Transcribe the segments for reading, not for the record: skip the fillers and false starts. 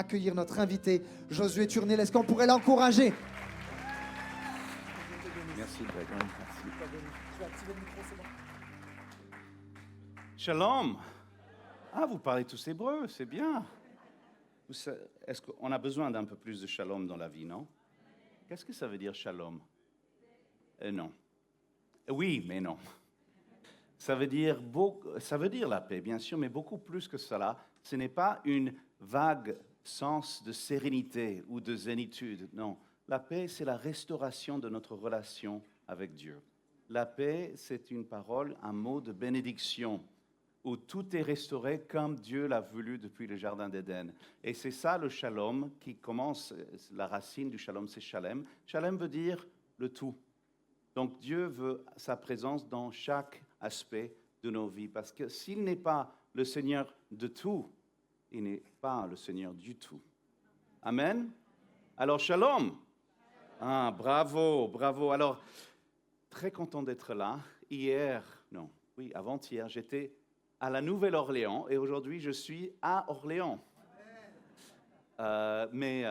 accueillir notre invité, Josué Turnel. Est-ce qu'on pourrait l'encourager? Merci, Greg. Merci. Shalom. Ah, vous parlez tous hébreu, c'est bien. Est-ce qu'on a besoin d'un peu plus de shalom dans la vie, non? Qu'est-ce que ça veut dire shalom? Non. Oui, mais non. Ça veut dire la paix, bien sûr, mais beaucoup plus que cela. Ce n'est pas une vague sens de sérénité ou de zénitude. Non. La paix, c'est la restauration de notre relation avec Dieu. La paix, c'est une parole, un mot de bénédiction, où tout est restauré comme Dieu l'a voulu depuis le Jardin d'Éden. Et c'est ça le shalom qui commence, la racine du shalom, c'est shalem. Shalem veut dire le tout. Donc Dieu veut sa présence dans chaque aspect de nos vies, parce que s'il n'est pas le Seigneur de tout, il n'est pas le Seigneur du tout. Amen. Alors shalom. Ah, bravo, bravo. Alors, très content d'être là. Avant-hier, j'étais à la Nouvelle-Orléans et aujourd'hui, je suis à Orléans. Mais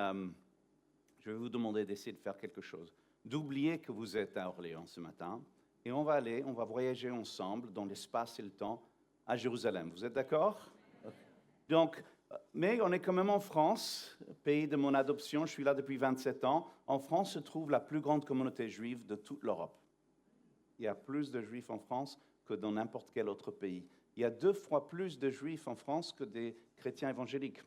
je vais vous demander d'essayer de faire quelque chose. D'oublier que vous êtes à Orléans ce matin et on va voyager ensemble dans l'espace et le temps à Jérusalem. Vous êtes d'accord? Donc, mais on est quand même en France, pays de mon adoption. Je suis là depuis 27 ans. En France se trouve la plus grande communauté juive de toute l'Europe. Il y a plus de juifs en France que dans n'importe quel autre pays. Il y a 2 fois plus de juifs en France que des chrétiens évangéliques.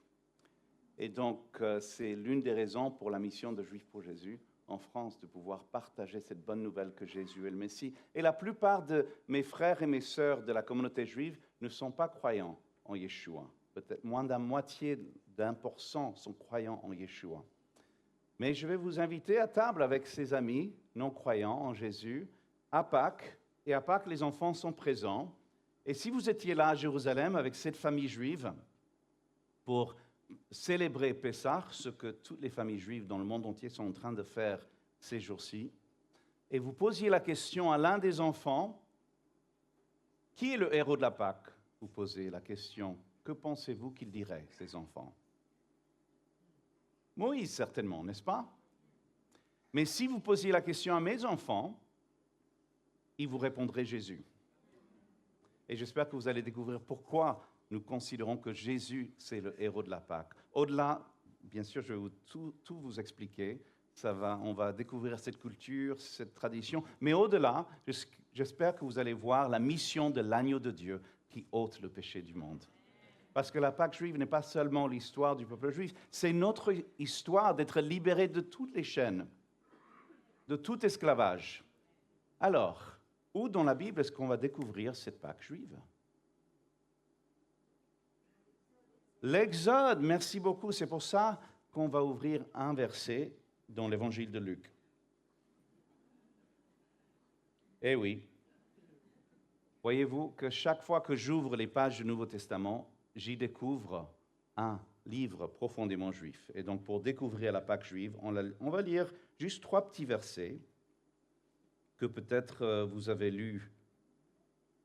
Et donc, c'est l'une des raisons pour la mission de Juifs pour Jésus en France, de pouvoir partager cette bonne nouvelle que Jésus est le Messie. Et la plupart de mes frères et mes sœurs de la communauté juive ne sont pas croyants en Yeshua. Peut-être moins d'un moitié d'1% sont croyants en Yeshua. Mais je vais vous inviter à table avec ces amis non-croyants en Jésus à Pâques. Et à Pâques, les enfants sont présents. Et si vous étiez là à Jérusalem avec cette famille juive pour célébrer Pessah, ce que toutes les familles juives dans le monde entier sont en train de faire ces jours-ci, et vous posiez la question à l'un des enfants, qui est le héros de la Pâque? Vous posez la question. Que pensez-vous qu'ils diraient, ces enfants? Moïse, certainement, n'est-ce pas? Mais si vous posiez la question à mes enfants, ils vous répondraient Jésus. Et j'espère que vous allez découvrir pourquoi nous considérons que Jésus, c'est le héros de la Pâque. Au-delà, bien sûr, je vais tout vous expliquer. On va découvrir cette culture, cette tradition. Mais au-delà, j'espère que vous allez voir la mission de l'agneau de Dieu qui ôte le péché du monde. Parce que la Pâque juive n'est pas seulement l'histoire du peuple juif, c'est notre histoire d'être libérés de toutes les chaînes, de tout esclavage. Alors, où dans la Bible est-ce qu'on va découvrir cette Pâque juive? L'Exode, merci beaucoup. C'est pour ça qu'on va ouvrir un verset dans l'Évangile de Luc. Eh oui. Voyez-vous que chaque fois que j'ouvre les pages du Nouveau Testament, j'y découvre un livre profondément juif. Et donc, pour découvrir la Pâque juive, on va lire juste 3 petits versets que peut-être vous avez lus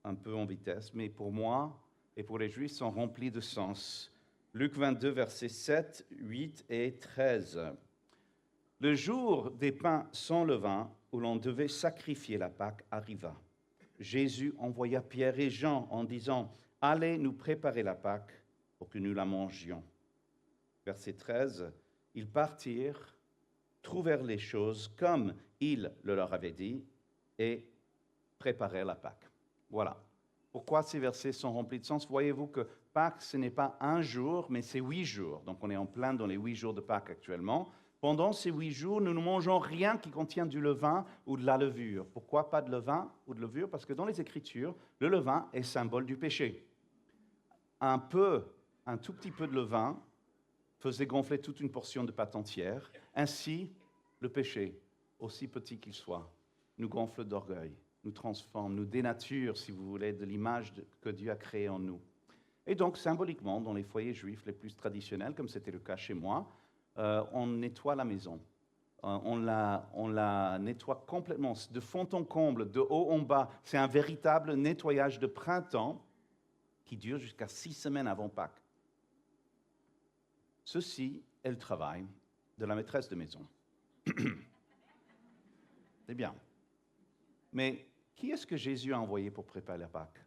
un peu en vitesse, mais pour moi et pour les Juifs, sont remplis de sens. Luc 22, versets 7, 8 et 13. Le jour des pains sans levain, où l'on devait sacrifier la Pâque, arriva. Jésus envoya Pierre et Jean en disant « Allez nous préparer la Pâque pour que nous la mangions. » Verset 13. Ils partirent, trouvèrent les choses comme il le leur avait dit et préparèrent la Pâque. Voilà. Pourquoi ces versets sont remplis de sens? Voyez-vous que Pâques, ce n'est pas un jour, mais c'est 8 jours. Donc on est en plein dans les 8 jours de Pâques actuellement. Pendant ces 8 jours, nous ne mangeons rien qui contient du levain ou de la levure. Pourquoi pas de levain ou de levure? Parce que dans les Écritures, le levain est symbole du péché. Un tout petit peu de levain faisait gonfler toute une portion de pâte entière. Ainsi, le péché, aussi petit qu'il soit, nous gonfle d'orgueil, nous transforme, nous dénature, si vous voulez, de l'image que Dieu a créée en nous. Et donc, symboliquement, dans les foyers juifs les plus traditionnels, comme c'était le cas chez moi, on nettoie la maison. On la nettoie complètement, de fond en comble, de haut en bas. C'est un véritable nettoyage de printemps qui dure jusqu'à 6 semaines avant Pâques. Ceci est le travail de la maîtresse de maison. C'est bien. Mais qui est-ce que Jésus a envoyé pour préparer la Pâque?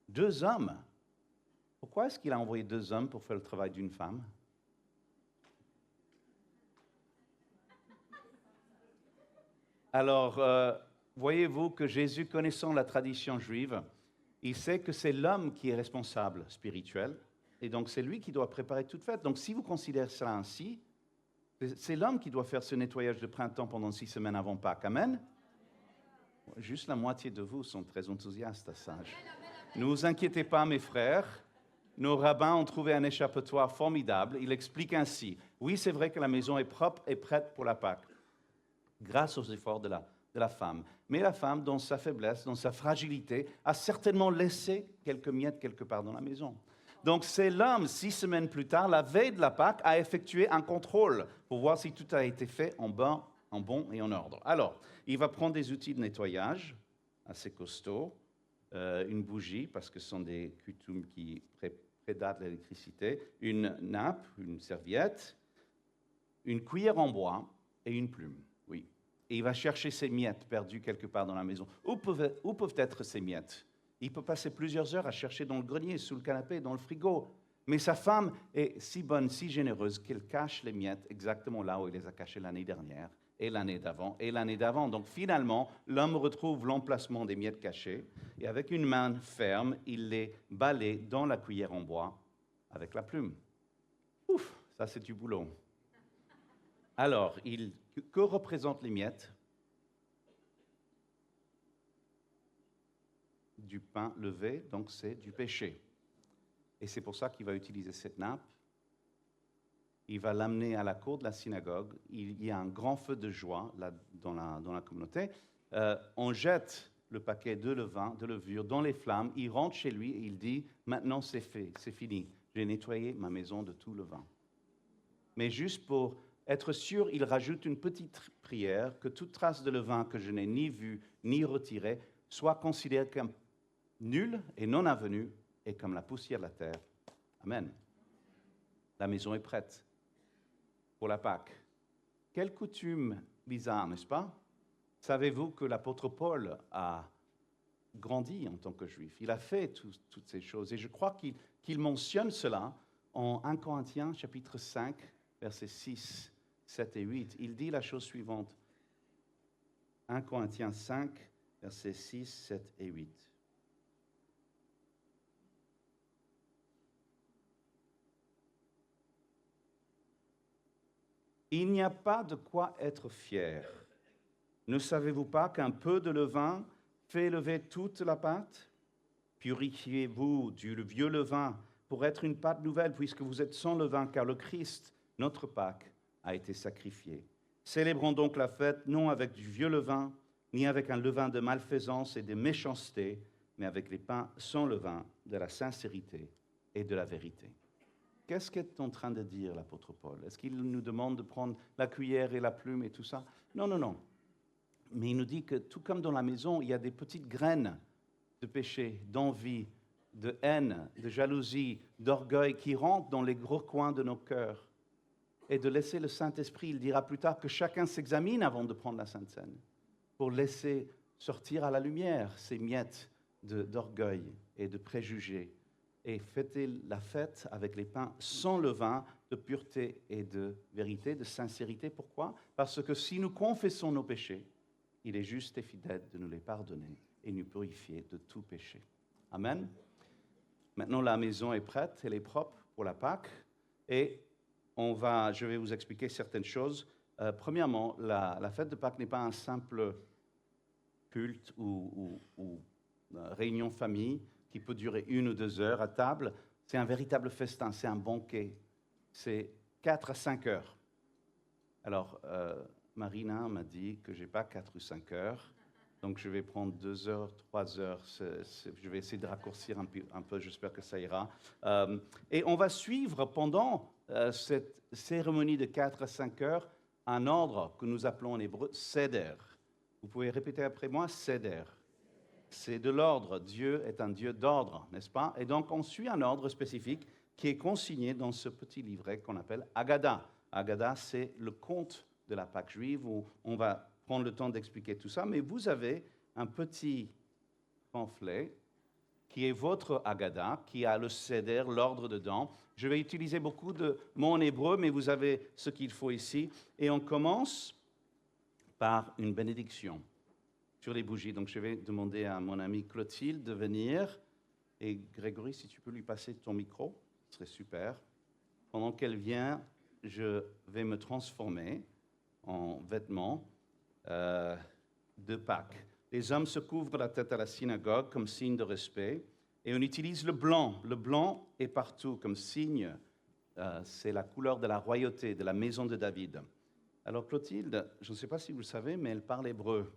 2 hommes. Pourquoi est-ce qu'il a envoyé 2 hommes pour faire le travail d'une femme? Alors, voyez-vous que Jésus, connaissant la tradition juive, il sait que c'est l'homme qui est responsable spirituel, et donc c'est lui qui doit préparer toute fête. Donc si vous considérez cela ainsi, c'est l'homme qui doit faire ce nettoyage de printemps pendant 6 semaines avant Pâques. Amen? Juste la moitié de vous sont très enthousiastes à ça. Ne vous inquiétez pas, mes frères. Nos rabbins ont trouvé un échappatoire formidable. Il explique ainsi. Oui, c'est vrai que la maison est propre et prête pour la Pâque, grâce aux efforts de la femme. Mais la femme, dans sa faiblesse, dans sa fragilité, a certainement laissé quelques miettes quelque part dans la maison. Donc c'est l'homme, 6 semaines plus tard, la veille de la Pâque, a effectué un contrôle pour voir si tout a été fait en bon et en ordre. Alors, il va prendre des outils de nettoyage assez costauds, une bougie, parce que ce sont des coutumes qui prédatent l'électricité, une nappe, une serviette, une cuillère en bois et une plume. Oui. Et il va chercher ces miettes perdues quelque part dans la maison. Où peuvent être ces miettes? Il peut passer plusieurs heures à chercher dans le grenier, sous le canapé, dans le frigo. Mais sa femme est si bonne, si généreuse, qu'elle cache les miettes exactement là où il les a cachées l'année dernière, et l'année d'avant, et l'année d'avant. Donc finalement, l'homme retrouve l'emplacement des miettes cachées, et avec une main ferme, il les balaye dans la cuillère en bois avec la plume. Ouf, ça c'est du boulot. Alors, que représentent les miettes? Du pain levé, donc c'est du péché. Et c'est pour ça qu'il va utiliser cette nappe. Il va l'amener à la cour de la synagogue. Il y a un grand feu de joie là, dans la communauté. On jette le paquet de levain, de levure, dans les flammes. Il rentre chez lui et il dit, maintenant c'est fait, c'est fini. J'ai nettoyé ma maison de tout levain. Mais juste pour être sûr, il rajoute une petite prière que toute trace de levain que je n'ai ni vue ni retirée soit considérée comme nulle et non avenue et comme la poussière de la terre. Amen. La maison est prête pour la Pâque. Quelle coutume bizarre, n'est-ce pas? Savez-vous que l'apôtre Paul a grandi en tant que juif? Il a fait toutes ces choses. Et je crois qu'il mentionne cela en 1 Corinthiens chapitre 5, versets 6, 7 et 8. Il dit la chose suivante. 1 Corinthiens 5, versets 6, 7 et 8. Il n'y a pas de quoi être fier. Ne savez-vous pas qu'un peu de levain fait lever toute la pâte? Purifiez-vous du vieux levain pour être une pâte nouvelle, puisque vous êtes sans levain, car le Christ, notre Pâque, a été sacrifié. Célébrons donc la fête, non avec du vieux levain, ni avec un levain de malfaisance et de méchanceté, mais avec les pains sans levain, de la sincérité et de la vérité. Qu'est-ce qu'est en train de dire l'apôtre Paul? Est-ce qu'il nous demande de prendre la cuillère et la plume et tout ça? Non, non, non. Mais il nous dit que tout comme dans la maison, il y a des petites graines de péché, d'envie, de haine, de jalousie, d'orgueil qui rentrent dans les gros coins de nos cœurs. Et de laisser le Saint-Esprit, il dira plus tard que chacun s'examine avant de prendre la Sainte Seine, pour laisser sortir à la lumière ces miettes d'orgueil et de préjugés. Et fêter la fête avec les pains sans levain, de pureté et de vérité, de sincérité. Pourquoi? Parce que si nous confessons nos péchés, il est juste et fidèle de nous les pardonner et nous purifier de tout péché. Amen. Maintenant, la maison est prête, elle est propre pour la Pâque. Et je vais vous expliquer certaines choses. Premièrement, la fête de Pâques n'est pas un simple culte ou réunion famille qui peut durer 1 ou 2 heures à table. C'est un véritable festin, c'est un banquet. C'est 4 à 5 heures. Alors, Marina m'a dit que je n'ai pas 4 ou 5 heures, donc je vais prendre 2 heures, 3 heures. Je vais essayer de raccourcir un peu, j'espère que ça ira. Et on va suivre pendant cette cérémonie de 4 à 5 heures un ordre que nous appelons en hébreu Seder. Vous pouvez répéter après moi, Seder. C'est de l'ordre. Dieu est un Dieu d'ordre, n'est-ce pas? Et donc, on suit un ordre spécifique qui est consigné dans ce petit livret qu'on appelle Haggadah. Haggadah, c'est le conte de la Pâque juive où on va prendre le temps d'expliquer tout ça, mais vous avez un petit pamphlet qui est votre Haggadah, qui a le seder, l'ordre dedans. Je vais utiliser beaucoup de mots en hébreu, mais vous avez ce qu'il faut ici. Et on commence par une bénédiction sur les bougies. Donc je vais demander à mon amie Clotilde de venir. Et Grégory, si tu peux lui passer ton micro, ce serait super. Pendant qu'elle vient, je vais me transformer en vêtements de Pâques. Les hommes se couvrent la tête à la synagogue comme signe de respect et on utilise le blanc. Le blanc est partout comme signe, c'est la couleur de la royauté, de la maison de David. Alors Clotilde, je ne sais pas si vous le savez, mais elle parle hébreu.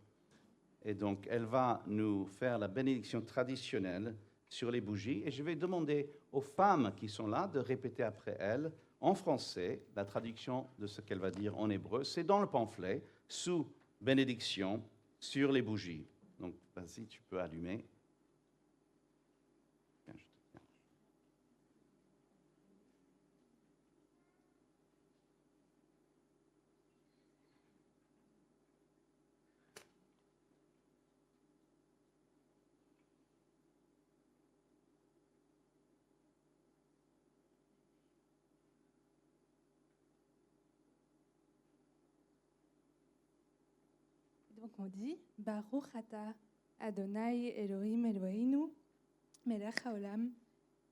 Et donc elle va nous faire la bénédiction traditionnelle sur les bougies et je vais demander aux femmes qui sont là de répéter après elle en français la traduction de ce qu'elle va dire en hébreu. C'est dans le pamphlet, sous bénédiction, sur les bougies. Donc, vas-y, tu peux allumer. Tiens, je te tiens. Donc on dit Baruch ata Adonai Elohim Eloheinu melech haolam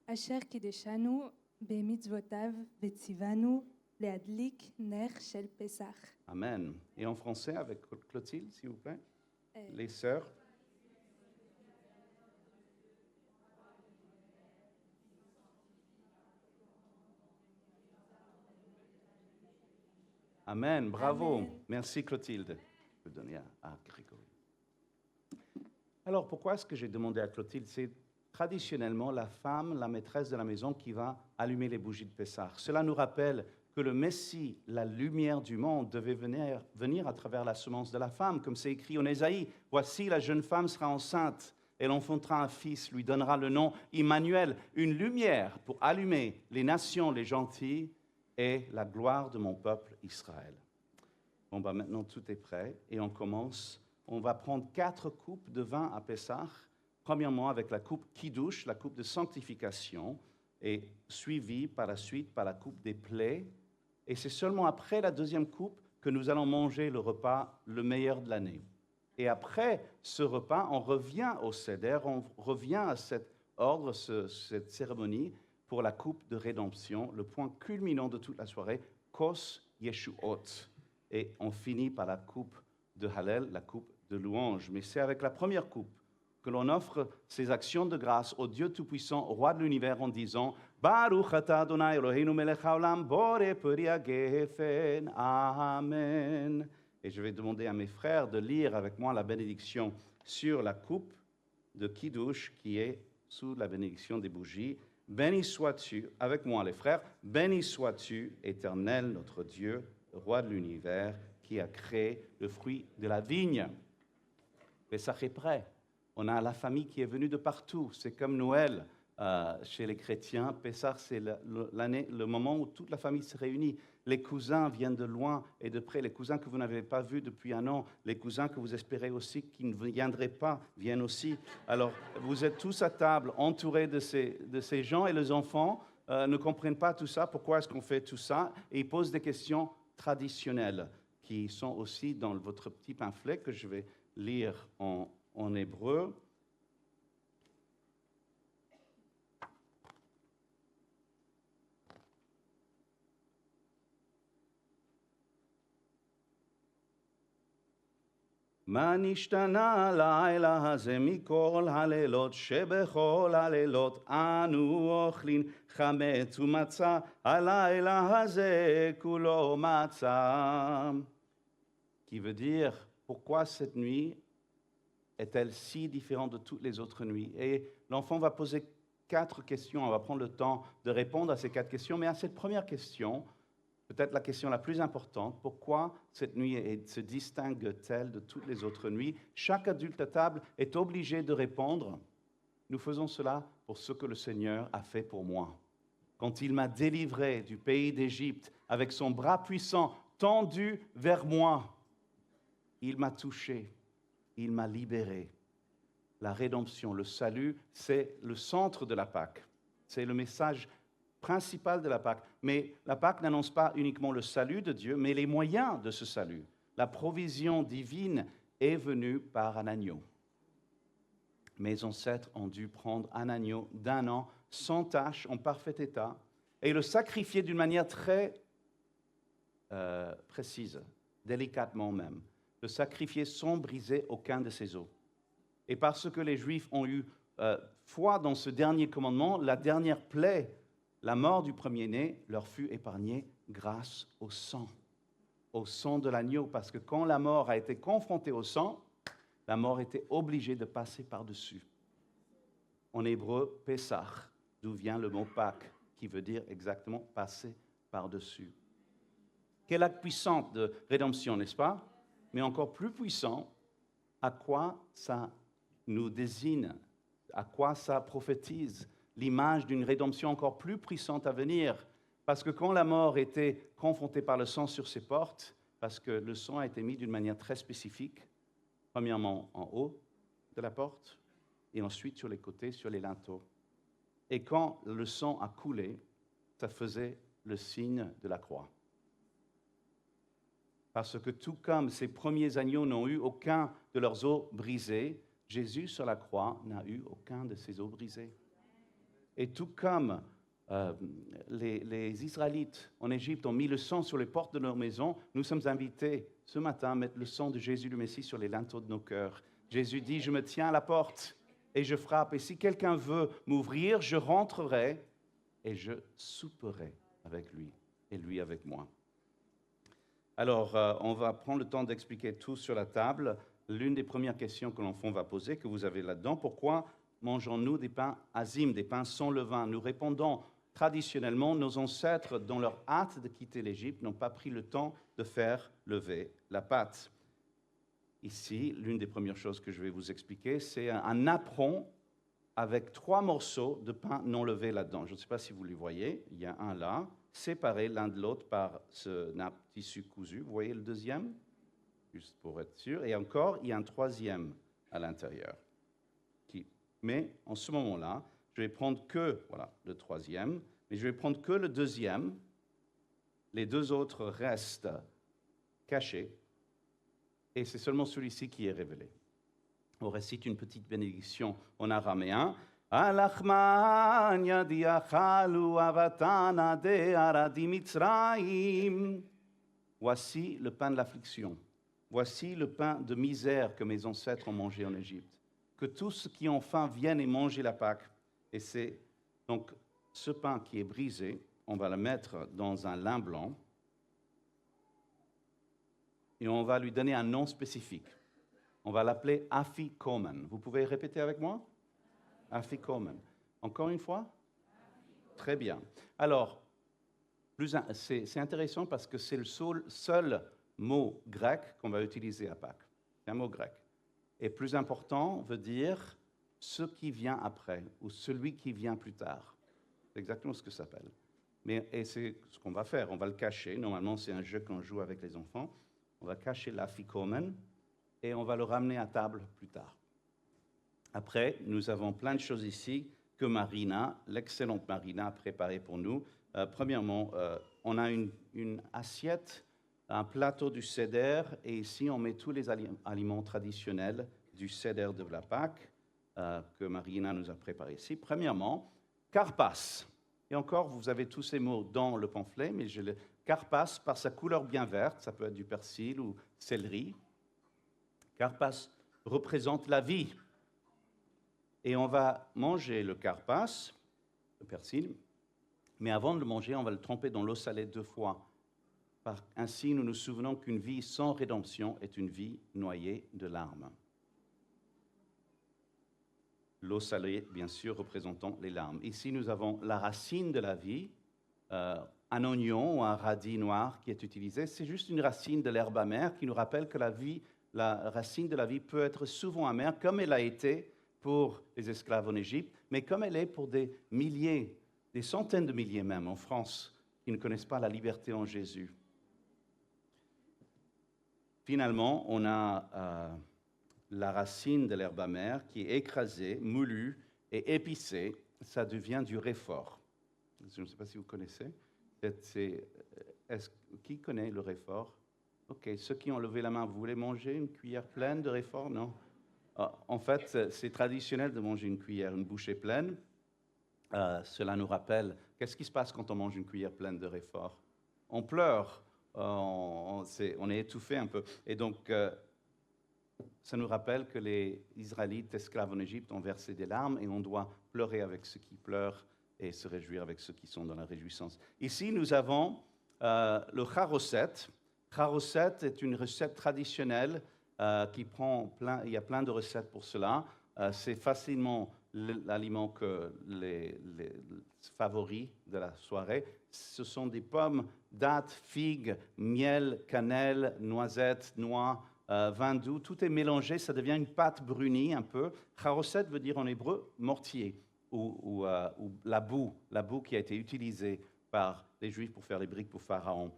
asher kideshanu bemitzvotav vetzivanu leadlik ner shel Pesach. Amen. Et en français avec Clotilde, s'il vous plaît. Les sœurs. Amen, bravo. Amen. Merci Clotilde. Je peux donner à Grégory. Alors, pourquoi est-ce que j'ai demandé à Clotilde? C'est traditionnellement la femme, la maîtresse de la maison, qui va allumer les bougies de Pessah. Cela nous rappelle que le Messie, la lumière du monde, devait venir à travers la semence de la femme, comme c'est écrit en Ésaïe. « Voici, la jeune femme sera enceinte, elle enfantera un fils, lui donnera le nom Immanuel, une lumière pour allumer les nations, les gentils, et la gloire de mon peuple Israël. » Bon, bah maintenant tout est prêt et on commence. On va prendre 4 coupes de vin à Pessah. Premièrement avec la coupe Kiddush, la coupe de sanctification, et suivie par la suite par la coupe des plaies. Et c'est seulement après la deuxième coupe que nous allons manger le repas le meilleur de l'année. Et après ce repas, on revient au Seder, on revient à cet ordre, cette cérémonie pour la coupe de rédemption, le point culminant de toute la soirée, Kos Yeshuot. Et on finit par la coupe de Hallel, la coupe de louange. Mais c'est avec la première coupe que l'on offre ces actions de grâce au Dieu Tout-Puissant, au Roi de l'Univers, en disant « Baruch ata Adonai Eloheinu melech haolam, borei peri hagefen, Amen ». Et je vais demander à mes frères de lire avec moi la bénédiction sur la coupe de Kiddush qui est sous la bénédiction des bougies. « Béni sois-tu, avec moi les frères, béni sois-tu, Éternel notre Dieu, Roi de l'univers, qui a créé le fruit de la vigne. » Pessah est prêt. On a la famille qui est venue de partout. C'est comme Noël chez les chrétiens. Pessah, c'est le moment où toute la famille se réunit. Les cousins viennent de loin et de près. Les cousins que vous n'avez pas vus depuis un an, les cousins que vous espérez aussi qui ne viendraient pas, viennent aussi. Alors, vous êtes tous à table, entourés de ces gens, et les enfants ne comprennent pas tout ça. Pourquoi est-ce qu'on fait tout ça? Et ils posent des questions traditionnelles qui sont aussi dans votre petit pamphlet que je vais lire en hébreu. מה נשתנה לילה הזה מכל הלילות שבכל הלילות אנו אוכלים חמץ ומצה הלילה הזה כולו מצה. Qui veut dire pourquoi cette nuit est-elle si différente de toutes les autres nuits? Et l'enfant va poser 4 questions. On va prendre le temps de répondre à ces 4 questions. Mais à cette première question, peut-être la question la plus importante, pourquoi cette nuit se distingue-t-elle de toutes les autres nuits? Chaque adulte à table est obligé de répondre. Nous faisons cela pour ce que le Seigneur a fait pour moi. quand il m'a délivré du pays d'Égypte avec son bras puissant tendu vers moi. Il m'a touché, il m'a libéré. La rédemption, le salut, c'est le centre de la Pâque. C'est le message principal de la Pâque. Mais la Pâque n'annonce pas uniquement le salut de Dieu, mais les moyens de ce salut. La provision divine est venue par un agneau. Mes ancêtres ont dû prendre un agneau d'1 an, sans tache, en parfait état, et le sacrifier d'une manière très précise, délicatement même. Le sacrifier sans briser aucun de ses os. Et parce que les Juifs ont eu foi dans ce dernier commandement, la dernière plaie, la mort du premier-né, leur fut épargnée grâce au sang de l'agneau. Parce que quand la mort a été confrontée au sang, la mort était obligée de passer par-dessus. En hébreu, Pessah, d'où vient le mot Pâques, qui veut dire exactement passer par-dessus. Quel acte puissant de rédemption, n'est-ce pas? Mais encore plus puissant, à quoi ça nous désigne, à quoi ça prophétise l'image d'une rédemption encore plus puissante à venir. Parce que quand la mort était confrontée par le sang sur ses portes, parce que le sang a été mis d'une manière très spécifique, premièrement en haut de la porte, et ensuite sur les côtés, sur les linteaux. Et quand le sang a coulé, ça faisait le signe de la croix. Parce que tout comme ces premiers agneaux n'ont eu aucun de leurs os brisés, Jésus sur la croix n'a eu aucun de ses os brisés. Et tout comme les Israélites en Égypte ont mis le sang sur les portes de leur maison, nous sommes invités ce matin à mettre le sang de Jésus le Messie sur les linteaux de nos cœurs. Jésus dit, je me tiens à la porte et je frappe. Et si quelqu'un veut m'ouvrir, je rentrerai et je souperai avec lui et lui avec moi. Alors, on va prendre le temps d'expliquer tout sur la table. L'une des premières questions que l'enfant va poser, que vous avez là-dedans, pourquoi mangeons-nous des pains azim, des pains sans levain? Nous répondons traditionnellement, nos ancêtres, dans leur hâte de quitter l'Égypte, n'ont pas pris le temps de faire lever la pâte. Ici, l'une des premières choses que je vais vous expliquer, c'est un apron avec 3 morceaux de pain non levé là-dedans. Je ne sais pas si vous les voyez, il y a un là, séparés l'un de l'autre par ce nappe tissu cousu. Vous voyez le deuxième? Juste pour être sûr. Et encore, il y a un 3e à l'intérieur. Mais en ce moment-là, je vais prendre que le 3e, mais je vais prendre que le 2e. Les 2 autres restent cachés. Et c'est seulement celui-ci qui est révélé. On récite une petite bénédiction en araméen. Alachman yadiachalu avatana de aradi Mitzrayim. Voici le pain de l'affliction. Voici le pain de misère que mes ancêtres ont mangé en Égypte. Que tous ceux qui ont faim viennent et mangent la Pâque. Et c'est donc ce pain qui est brisé, on va le mettre dans un lin blanc et on va lui donner un nom spécifique. On va l'appeler Afikomen. Vous pouvez répéter avec moi? Afikomen. Encore une fois? Très bien. Alors, c'est intéressant parce que c'est le seul mot grec qu'on va utiliser à Pâques. C'est un mot grec. Et plus important veut dire ce qui vient après ou celui qui vient plus tard. C'est exactement ce que ça s'appelle. Et c'est ce qu'on va faire. On va le cacher. Normalement, c'est un jeu qu'on joue avec les enfants. On va cacher l'afikomen et on va le ramener à table plus tard. Après, nous avons plein de choses ici que Marina, l'excellente Marina, a préparées pour nous. Premièrement, on a une assiette, un plateau du Seder, et ici, on met tous les aliments traditionnels du Seder de la Pâque que Marina nous a préparés ici. Premièrement, karpas. Et encore, vous avez tous ces mots dans le pamphlet, mais karpas, par sa couleur bien verte, ça peut être du persil ou céleri. Karpas représente la vie. Et on va manger le karpas, le persil, mais avant de le manger, on va le tremper dans l'eau salée 2 fois. Ainsi, nous nous souvenons qu'une vie sans rédemption est une vie noyée de larmes. L'eau salée, bien sûr, représentant les larmes. Ici, nous avons la racine de la vie, un oignon ou un radis noir qui est utilisé. C'est juste une racine de l'herbe amère qui nous rappelle que la racine de la vie peut être souvent amère, comme elle a été pour les esclaves en Égypte, mais comme elle est pour des milliers des centaines de milliers même en France qui ne connaissent pas la liberté en Jésus. Finalement, on a la racine de l'herbe amère qui est écrasée, moulue et épicée. Ça devient du réfort. Je ne sais pas si vous connaissez. Qui connaît le réfort? OK, ceux qui ont levé la main, vous voulez manger une cuillère pleine de réfort? Non? En fait, c'est traditionnel de manger une cuillère, une bouchée pleine. Cela nous rappelle, qu'est-ce qui se passe quand on mange une cuillère pleine de réfort? On pleure, on est étouffé un peu. Et donc, ça nous rappelle que les Israélites esclaves en Égypte ont versé des larmes et on doit pleurer avec ceux qui pleurent et se réjouir avec ceux qui sont dans la réjouissance. Ici, nous avons le charoset. Charoset est une recette traditionnelle qui prend plein, il y a plein de recettes pour cela. C'est facilement l'aliment que les favoris de la soirée. Ce sont des pommes, dattes, figues, miel, cannelle, noisettes, noix, vin doux. Tout est mélangé, ça devient une pâte brunie un peu. Charoset veut dire en hébreu mortier ou la boue qui a été utilisée par les Juifs pour faire les briques pour Pharaon.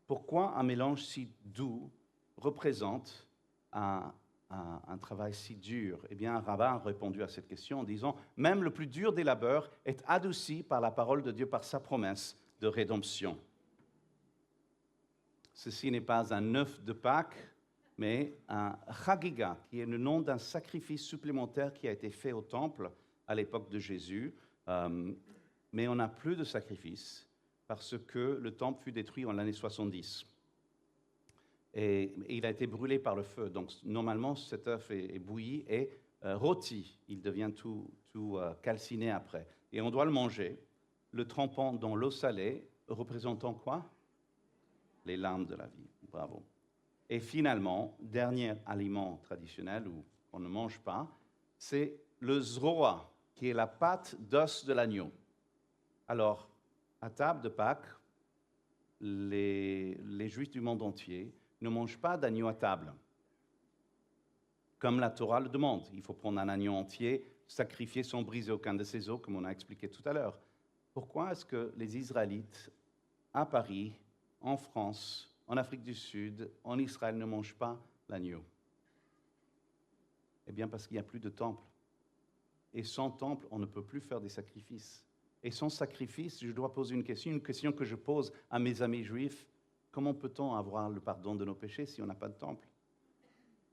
Pourquoi un mélange si doux représente un travail si dur? Eh bien, un rabbin a répondu à cette question en disant « Même le plus dur des labeurs est adouci par la parole de Dieu, par sa promesse de rédemption. » Ceci n'est pas un œuf de Pâques, mais un chagiga, qui est le nom d'un sacrifice supplémentaire qui a été fait au temple à l'époque de Jésus. Mais on n'a plus de sacrifice parce que le temple fut détruit en l'année 70. Et il a été brûlé par le feu. Donc, normalement, cet œuf est bouilli et rôti. Il devient tout calciné après. Et on doit le manger, le trempant dans l'eau salée, représentant quoi? Les larmes de la vie. Bravo. Et finalement, dernier aliment traditionnel où on ne mange pas, c'est le zroa, qui est la pâte d'os de l'agneau. Alors, à table de Pâques, les Juifs du monde entier ne mangent pas d'agneau à table, comme la Torah le demande. Il faut prendre un agneau entier, sacrifier sans briser aucun de ses os, comme on a expliqué tout à l'heure. Pourquoi est-ce que les Israélites, à Paris, en France, en Afrique du Sud, en Israël, ne mangent pas l'agneau? Eh bien, parce qu'il n'y a plus de temple. Et sans temple, on ne peut plus faire des sacrifices. Et sans sacrifice, je dois poser une question que je pose à mes amis juifs. Comment peut-on avoir le pardon de nos péchés si on n'a pas de temple?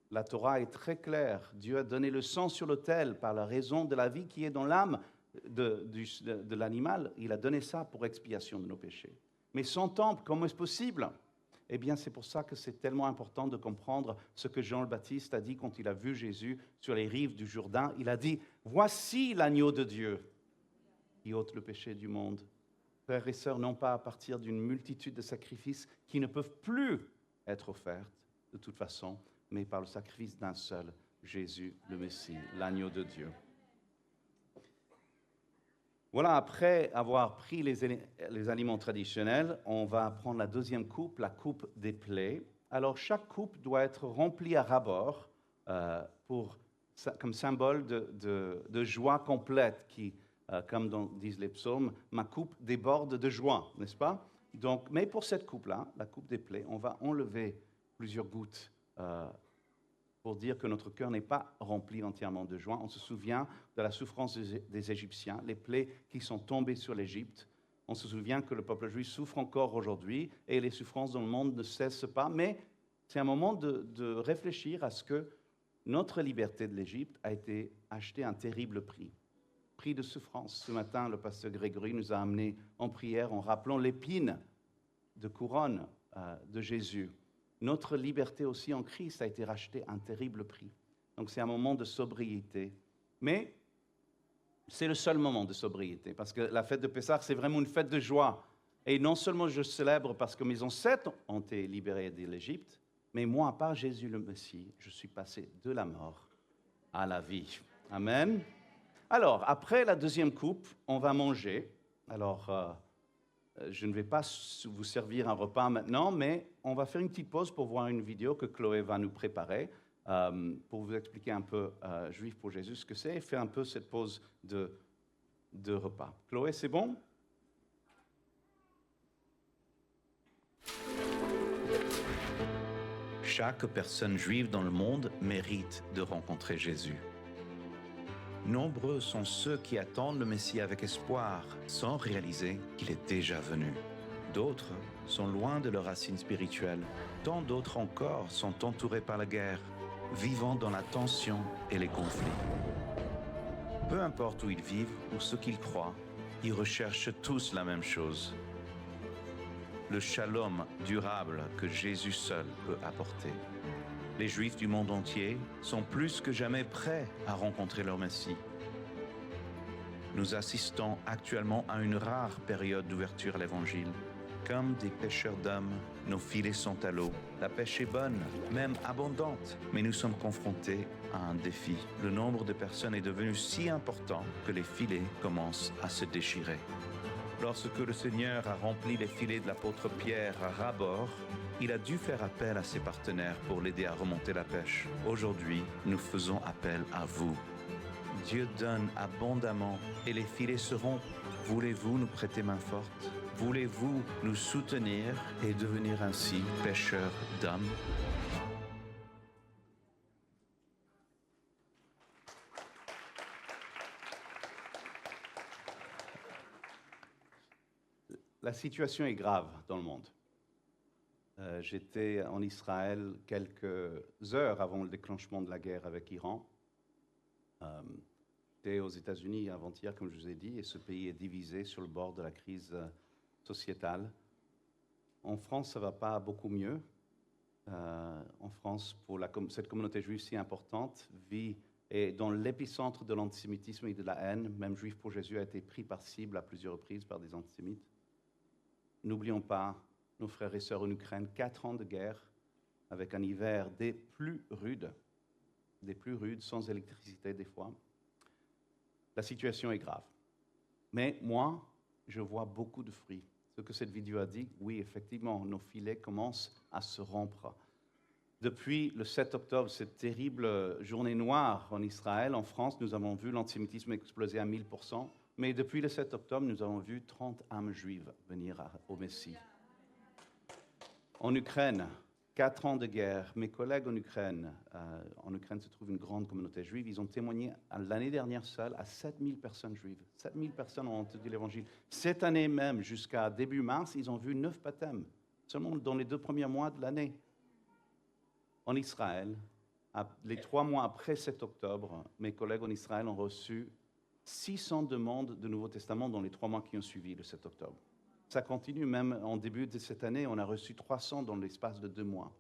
La Torah est très claire. Dieu a donné le sang sur l'autel par la raison de la vie qui est dans l'âme de l'animal. Il a donné ça pour expiation de nos péchés. Mais sans temple, comment est-ce possible? Eh bien, c'est pour ça que c'est tellement important de comprendre ce que Jean le Baptiste a dit quand il a vu Jésus sur les rives du Jourdain. Il a dit, « Voici l'agneau de Dieu qui ôte le péché du monde. » Frères et sœurs, non pas à partir d'une multitude de sacrifices qui ne peuvent plus être offerts de toute façon, mais par le sacrifice d'un seul, Jésus le Messie, l'agneau de Dieu. Voilà, après avoir pris les aliments traditionnels, on va prendre la deuxième coupe, la coupe des plaies. Alors, chaque coupe doit être remplie à ras-bord comme symbole de joie complète qui, comme disent les psaumes, ma coupe déborde de joie, n'est-ce pas? Donc, mais pour cette coupe-là, la coupe des plaies, on va enlever plusieurs gouttes pour dire que notre cœur n'est pas rempli entièrement de joie. On se souvient de la souffrance des Égyptiens, les plaies qui sont tombées sur l'Égypte. On se souvient que le peuple juif souffre encore aujourd'hui et les souffrances dans le monde ne cessent pas, mais c'est un moment de réfléchir à ce que notre liberté de l'Égypte a été achetée à un terrible prix. Prix de souffrance. Ce matin, le pasteur Grégory nous a amenés en prière en rappelant l'épine de couronne de Jésus. Notre liberté aussi en Christ a été rachetée à un terrible prix. Donc c'est un moment de sobriété. Mais c'est le seul moment de sobriété, parce que la fête de Pessah, c'est vraiment une fête de joie. Et non seulement je célèbre parce que mes ancêtres ont été libérés de l'Égypte, mais moi, par Jésus le Messie, je suis passé de la mort à la vie. Amen. Alors, après la deuxième coupe, on va manger. Alors, je ne vais pas vous servir un repas maintenant, mais on va faire une petite pause pour voir une vidéo que Chloé va nous préparer pour vous expliquer un peu, Juif pour Jésus, ce que c'est, et faire un peu cette pause de repas. Chloé, c'est bon? Chaque personne juive dans le monde mérite de rencontrer Jésus. Nombreux sont ceux qui attendent le Messie avec espoir, sans réaliser qu'il est déjà venu. D'autres sont loin de leurs racines spirituelles. Tant d'autres encore sont entourés par la guerre, vivant dans la tension et les conflits. Peu importe où ils vivent ou ce qu'ils croient, ils recherchent tous la même chose. Le shalom durable que Jésus seul peut apporter. Les Juifs du monde entier sont plus que jamais prêts à rencontrer leur Messie. Nous assistons actuellement à une rare période d'ouverture à l'Évangile. Comme des pêcheurs d'hommes, nos filets sont à l'eau. La pêche est bonne, même abondante, mais nous sommes confrontés à un défi. Le nombre de personnes est devenu si important que les filets commencent à se déchirer. Lorsque le Seigneur a rempli les filets de l'apôtre Pierre à ras-bord, il a dû faire appel à ses partenaires pour l'aider à remonter la pêche. Aujourd'hui, nous faisons appel à vous. Dieu donne abondamment et les filets seront. Voulez-vous nous prêter main forte? Voulez-vous nous soutenir et devenir ainsi pêcheurs d'âmes? La situation est grave dans le monde. J'étais en Israël quelques heures avant le déclenchement de la guerre avec l'Iran. J'étais aux États-Unis avant-hier, comme je vous ai dit, et ce pays est divisé sur le bord de la crise sociétale. En France, ça ne va pas beaucoup mieux. En France, pour cette communauté juive si importante, vit et dans l'épicentre de l'antisémitisme et de la haine. Même Juifs pour Jésus a été pris par cible à plusieurs reprises par des antisémites. N'oublions pas nos frères et sœurs en Ukraine, 4 ans de guerre avec un hiver des plus rudes, sans électricité des fois. La situation est grave. Mais moi, je vois beaucoup de fruits. Ce que cette vidéo a dit, oui, effectivement, nos filets commencent à se rompre. Depuis le 7 octobre, cette terrible journée noire en Israël, en France, nous avons vu l'antisémitisme exploser à 1000%. Mais depuis le 7 octobre, nous avons vu 30 âmes juives venir au Messie. En Ukraine, 4 ans de guerre. Mes collègues en Ukraine se trouve une grande communauté juive. Ils ont témoigné l'année dernière seule à 7000 personnes juives. 7000 personnes ont entendu l'Évangile. Cette année même, jusqu'à début mars, ils ont vu 9 baptêmes, seulement dans les 2 premiers mois de l'année. En Israël, les 3 mois après 7 octobre, mes collègues en Israël ont reçu 600 demandes de Nouveau Testament dans les 3 mois qui ont suivi le 7 octobre. Ça continue même en début de cette année, on a reçu 300 dans l'espace de 2 mois.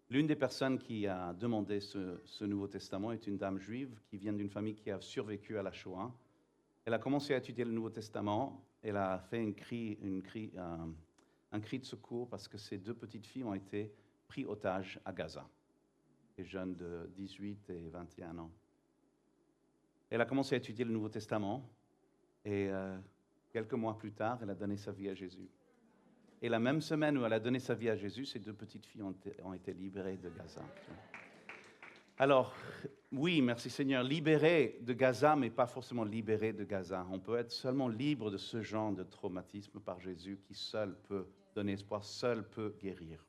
L'une des personnes qui a demandé ce Nouveau Testament est une dame juive qui vient d'une famille qui a survécu à la Shoah. Elle a commencé à étudier le Nouveau Testament, elle a fait un cri de secours parce que ses 2 petites filles ont été prises otages à Gaza, des jeunes de 18 et 21 ans. Elle a commencé à étudier le Nouveau Testament et quelques mois plus tard, elle a donné sa vie à Jésus. Et la même semaine où elle a donné sa vie à Jésus, ses 2 petites filles ont été libérées de Gaza. Alors, oui, merci Seigneur, libérées de Gaza, mais pas forcément libérées de Gaza. On peut être seulement libre de ce genre de traumatisme par Jésus qui seul peut donner espoir, seul peut guérir.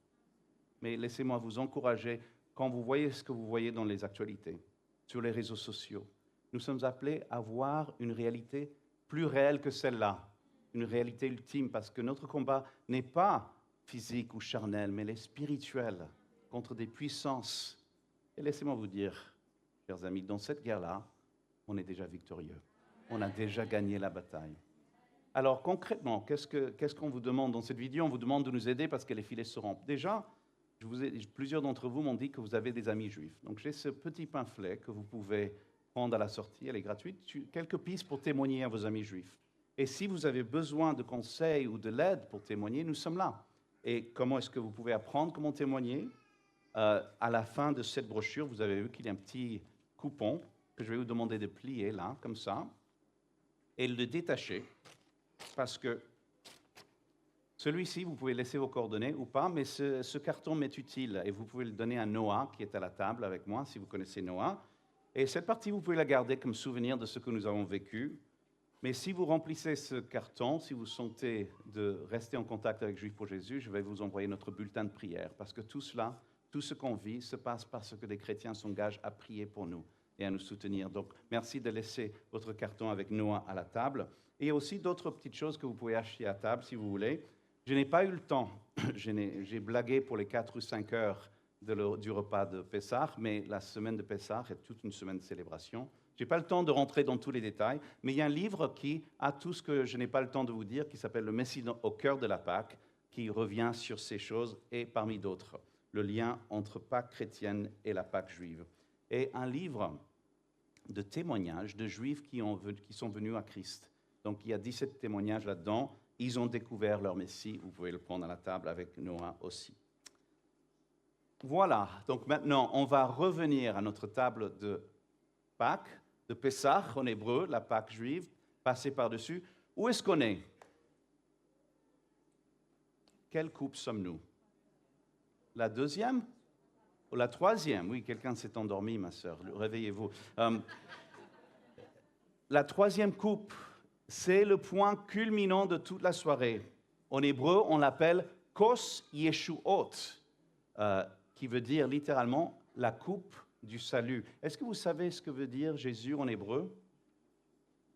Mais laissez-moi vous encourager, quand vous voyez ce que vous voyez dans les actualités, sur les réseaux sociaux, nous sommes appelés à voir une réalité plus réelle que celle-là, une réalité ultime, parce que notre combat n'est pas physique ou charnel, mais il est spirituel, contre des puissances. Et laissez-moi vous dire, chers amis, dans cette guerre-là, on est déjà victorieux. On a déjà gagné la bataille. Alors concrètement, qu'est-ce qu'on vous demande dans cette vidéo? On vous demande de nous aider parce que les filets se rompent. Déjà, plusieurs d'entre vous m'ont dit que vous avez des amis juifs. Donc j'ai ce petit pamphlet que vous pouvez prendre à la sortie, elle est gratuite, quelques pistes pour témoigner à vos amis juifs. Et si vous avez besoin de conseils ou de l'aide pour témoigner, nous sommes là. Et comment est-ce que vous pouvez apprendre comment témoigner? À la fin de cette brochure, vous avez vu qu'il y a un petit coupon que je vais vous demander de plier là, comme ça, et le détacher, parce que celui-ci, vous pouvez laisser vos coordonnées ou pas, mais ce carton m'est utile, et vous pouvez le donner à Noah, qui est à la table avec moi, si vous connaissez Noah. Et cette partie, vous pouvez la garder comme souvenir de ce que nous avons vécu. Mais si vous remplissez ce carton, si vous sentez de rester en contact avec Juifs pour Jésus, je vais vous envoyer notre bulletin de prière. Parce que tout cela, tout ce qu'on vit, se passe parce que des chrétiens s'engagent à prier pour nous et à nous soutenir. Donc, merci de laisser votre carton avec nous à la table. Et il y a aussi d'autres petites choses que vous pouvez acheter à table si vous voulez. Je n'ai pas eu le temps. J'ai blagué pour les 4 ou 5 heures du repas de Pessah, mais la semaine de Pessah est toute une semaine de célébration. Je n'ai pas le temps de rentrer dans tous les détails, mais il y a un livre qui a tout ce que je n'ai pas le temps de vous dire, qui s'appelle « Le Messie au cœur de la Pâque », qui revient sur ces choses et parmi d'autres, le lien entre Pâque chrétienne et la Pâque juive. Et un livre de témoignages de Juifs qui sont venus à Christ. Donc il y a 17 témoignages là-dedans. Ils ont découvert leur Messie. Vous pouvez le prendre à la table avec Noah aussi. Voilà, donc maintenant on va revenir à notre table de Pâques, de Pessah en hébreu, la Pâque juive, passer par-dessus. Où est-ce qu'on est? Quelle coupe sommes-nous? La deuxième ou la troisième? Oui, quelqu'un s'est endormi, ma sœur, réveillez-vous. La troisième coupe, c'est le point culminant de toute la soirée. En hébreu, on l'appelle Kos Yeshuot, qui veut dire littéralement la coupe du salut. Est-ce que vous savez ce que veut dire Jésus en hébreu?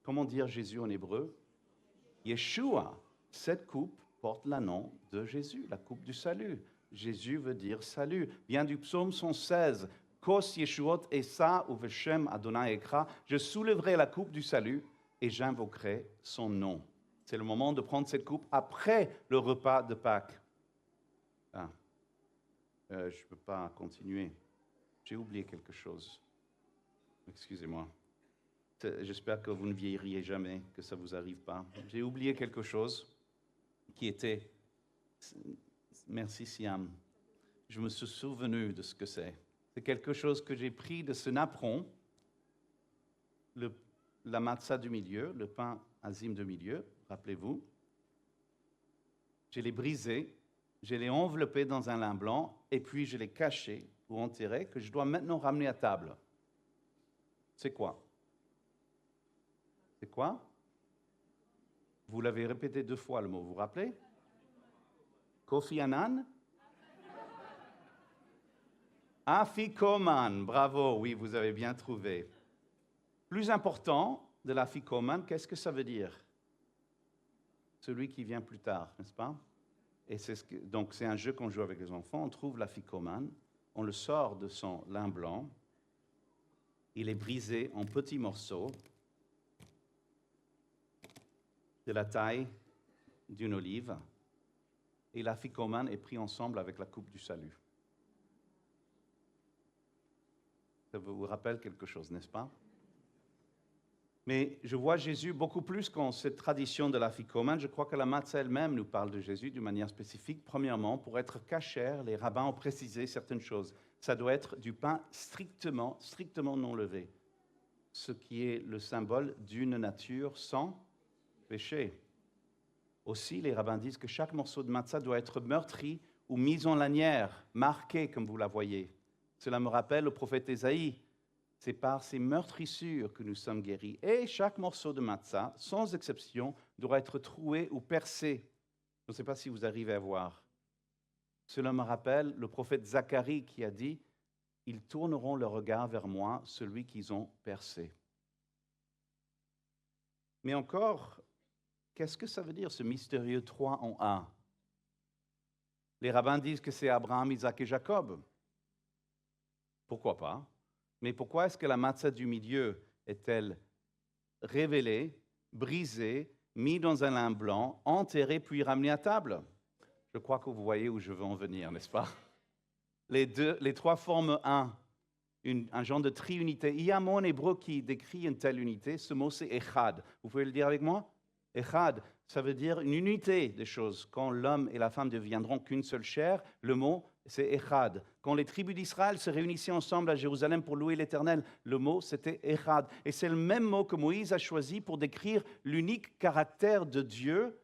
Comment dire Jésus en hébreu? Yeshua. Cette coupe porte le nom de Jésus, la coupe du salut. Jésus veut dire salut. Vient du psaume 116. Kos Yeshuot Esa uveshem Adonai Ekra. Je soulèverai la coupe du salut et j'invoquerai son nom. C'est le moment de prendre cette coupe après le repas de Pâques. Je ne peux pas continuer. J'ai oublié quelque chose. Excusez-moi. J'espère que vous ne vieilliriez jamais, que ça ne vous arrive pas. J'ai oublié quelque chose qui était... Merci Siam. Je me suis souvenu de ce que c'est. C'est quelque chose que j'ai pris de ce napperon, la matzah du milieu, le pain azim du milieu, rappelez-vous. Je l'ai brisé, je l'ai enveloppé dans un lin blanc et puis je l'ai caché ou enterré que je dois maintenant ramener à table. C'est quoi? C'est quoi? Vous l'avez répété 2 fois le mot, vous vous rappelez? Kofi Annan? Afikoman, bravo, oui, vous avez bien trouvé. Plus important de l'afikoman, qu'est-ce que ça veut dire? Celui qui vient plus tard, n'est-ce pas? Et donc c'est un jeu qu'on joue avec les enfants, on trouve l'afikoman, on le sort de son lin blanc, il est brisé en petits morceaux de la taille d'une olive, et l'afikoman est pris ensemble avec la coupe du salut. Ça vous rappelle quelque chose, n'est-ce pas? Mais je vois Jésus beaucoup plus qu'en cette tradition de l'afikoman. Je crois que la matzah elle-même nous parle de Jésus d'une manière spécifique. Premièrement, pour être kasher, les rabbins ont précisé certaines choses. Ça doit être du pain strictement non levé, ce qui est le symbole d'une nature sans péché. Aussi, les rabbins disent que chaque morceau de matzah doit être meurtri ou mis en lanière, marqué comme vous la voyez. Cela me rappelle le prophète Ésaïe. C'est par ces meurtrissures que nous sommes guéris. Et chaque morceau de matzah, sans exception, doit être troué ou percé. Je ne sais pas si vous arrivez à voir. Cela me rappelle le prophète Zacharie qui a dit « Ils tourneront le regard vers moi, celui qu'ils ont percé. » Mais encore, qu'est-ce que ça veut dire ce mystérieux 3 en 1? Les rabbins disent que c'est Abraham, Isaac et Jacob. Pourquoi pas? Mais pourquoi est-ce que la matzah du milieu est-elle révélée, brisée, mise dans un lin blanc, enterrée puis ramenée à table? Je crois que vous voyez où je veux en venir, n'est-ce pas? Les 3 forment un genre de triunité. Il y a un mot en hébreu qui décrit une telle unité. Ce mot, c'est echad. Vous pouvez le dire avec moi? Echad, ça veut dire une unité des choses. Quand l'homme et la femme deviendront qu'une seule chair, le mot, c'est Echad. Quand les tribus d'Israël se réunissaient ensemble à Jérusalem pour louer l'Éternel, le mot, c'était Echad. Et c'est le même mot que Moïse a choisi pour décrire l'unique caractère de Dieu.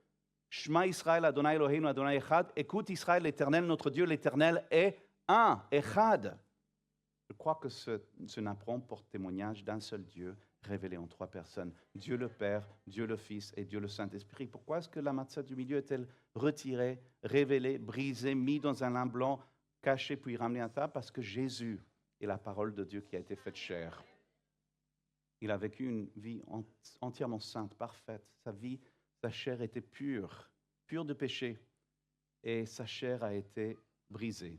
Shema Israël, Adonai Eloheinu, Adonai Echad. Écoute Israël, l'Éternel, notre Dieu, l'Éternel est un, Echad. Je crois que ce napperon porte témoignage d'un seul Dieu, révélé en trois personnes, Dieu le Père, Dieu le Fils et Dieu le Saint-Esprit. Pourquoi est-ce que la matzah du milieu est-elle retirée, révélée, brisée, mise dans un lin blanc, cachée puis ramenée à table? Parce que Jésus est la parole de Dieu qui a été faite chair. Il a vécu une vie entièrement sainte, parfaite. Sa vie, sa chair était pure, pure de péché. Et sa chair a été brisée,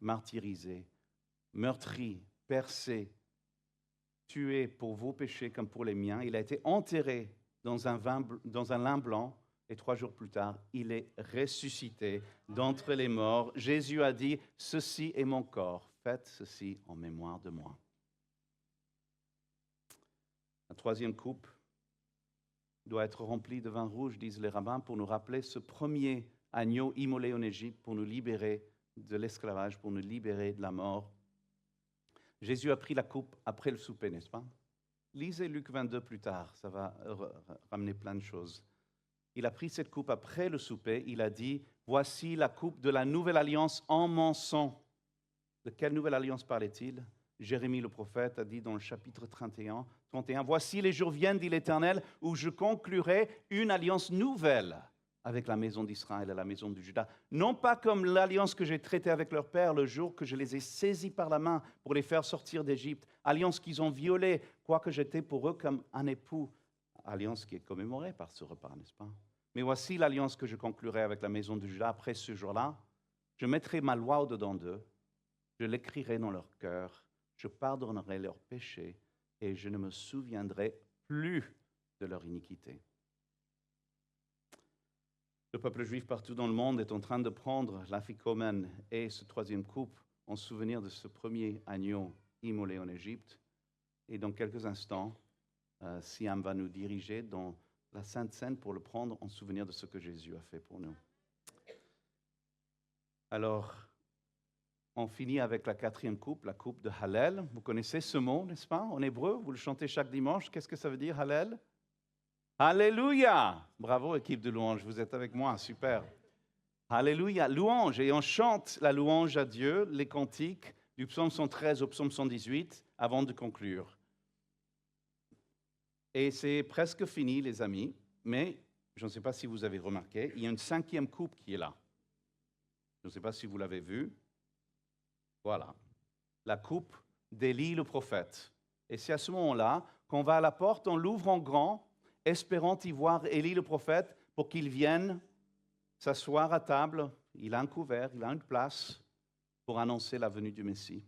martyrisée, meurtrie, percée, tué pour vos péchés comme pour les miens. Il a été enterré dans un lin blanc et 3 jours plus tard, il est ressuscité d'entre les morts. Jésus a dit, « Ceci est mon corps, faites ceci en mémoire de moi. » La troisième coupe doit être remplie de vin rouge, disent les rabbins, pour nous rappeler ce premier agneau immolé en Égypte pour nous libérer de l'esclavage, pour nous libérer de la mort. Jésus a pris la coupe après le souper, n'est-ce pas? Lisez Luc 22 plus tard, ça va ramener plein de choses. Il a pris cette coupe après le souper, il a dit, « Voici la coupe de la nouvelle alliance en mon sang. » De quelle nouvelle alliance parlait-il? Jérémie le prophète a dit dans le chapitre 31, « Voici les jours viennent, dit l'Éternel, où je conclurai une alliance nouvelle avec la maison d'Israël et la maison de Juda. Non pas comme l'alliance que j'ai traitée avec leur père le jour que je les ai saisis par la main pour les faire sortir d'Égypte, alliance qu'ils ont violée, quoique j'étais pour eux comme un époux. » Alliance qui est commémorée par ce repas, n'est-ce pas? « Mais voici l'alliance que je conclurai avec la maison de Juda après ce jour-là. Je mettrai ma loi au-dedans d'eux, je l'écrirai dans leur cœur, je pardonnerai leurs péchés et je ne me souviendrai plus de leur iniquité. » Le peuple juif partout dans le monde est en train de prendre l'afikomen et ce troisième coupe en souvenir de ce premier agneau immolé en Égypte. Et dans quelques instants, Siam va nous diriger dans la Sainte Seine pour le prendre en souvenir de ce que Jésus a fait pour nous. Alors, on finit avec la quatrième coupe, la coupe de Hallel. Vous connaissez ce mot, n'est-ce pas? En hébreu, vous le chantez chaque dimanche. Qu'est-ce que ça veut dire, Hallel? Alléluia! Bravo, équipe de louange, vous êtes avec moi, super. Alléluia, louange. Et on chante la louange à Dieu, les cantiques, du psaume 113 au psaume 118, avant de conclure. Et c'est presque fini, les amis, mais je ne sais pas si vous avez remarqué, il y a une cinquième coupe qui est là. Je ne sais pas si vous l'avez vue. Voilà, la coupe d'Élie le prophète. Et c'est à ce moment-là qu'on va à la porte, on l'ouvre en grand, espérant y voir Élie le prophète pour qu'il vienne s'asseoir à table. Il a un couvert, il a une place pour annoncer la venue du Messie.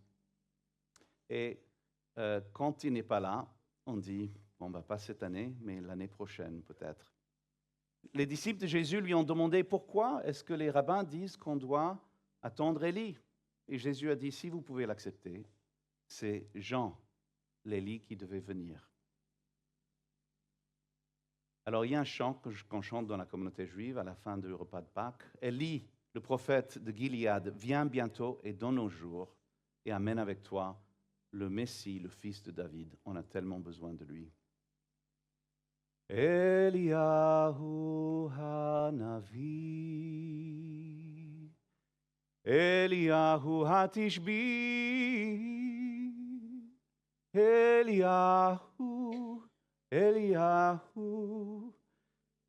Et quand il n'est pas là, on dit, bon, pas cette année, mais l'année prochaine peut-être. Les disciples de Jésus lui ont demandé, pourquoi est-ce que les rabbins disent qu'on doit attendre Élie? Et Jésus a dit, si vous pouvez l'accepter, c'est Jean, l'Élie, qui devait venir. Alors, il y a un chant qu'on chante dans la communauté juive à la fin du repas de Pâques. Élie, le prophète de Gilead, vient bientôt et dans nos jours et amène avec toi le Messie, le fils de David. On a tellement besoin de lui. Eliyahu Hanavi, Eliyahu Hatishbi, Eliyahu, Eliyahu,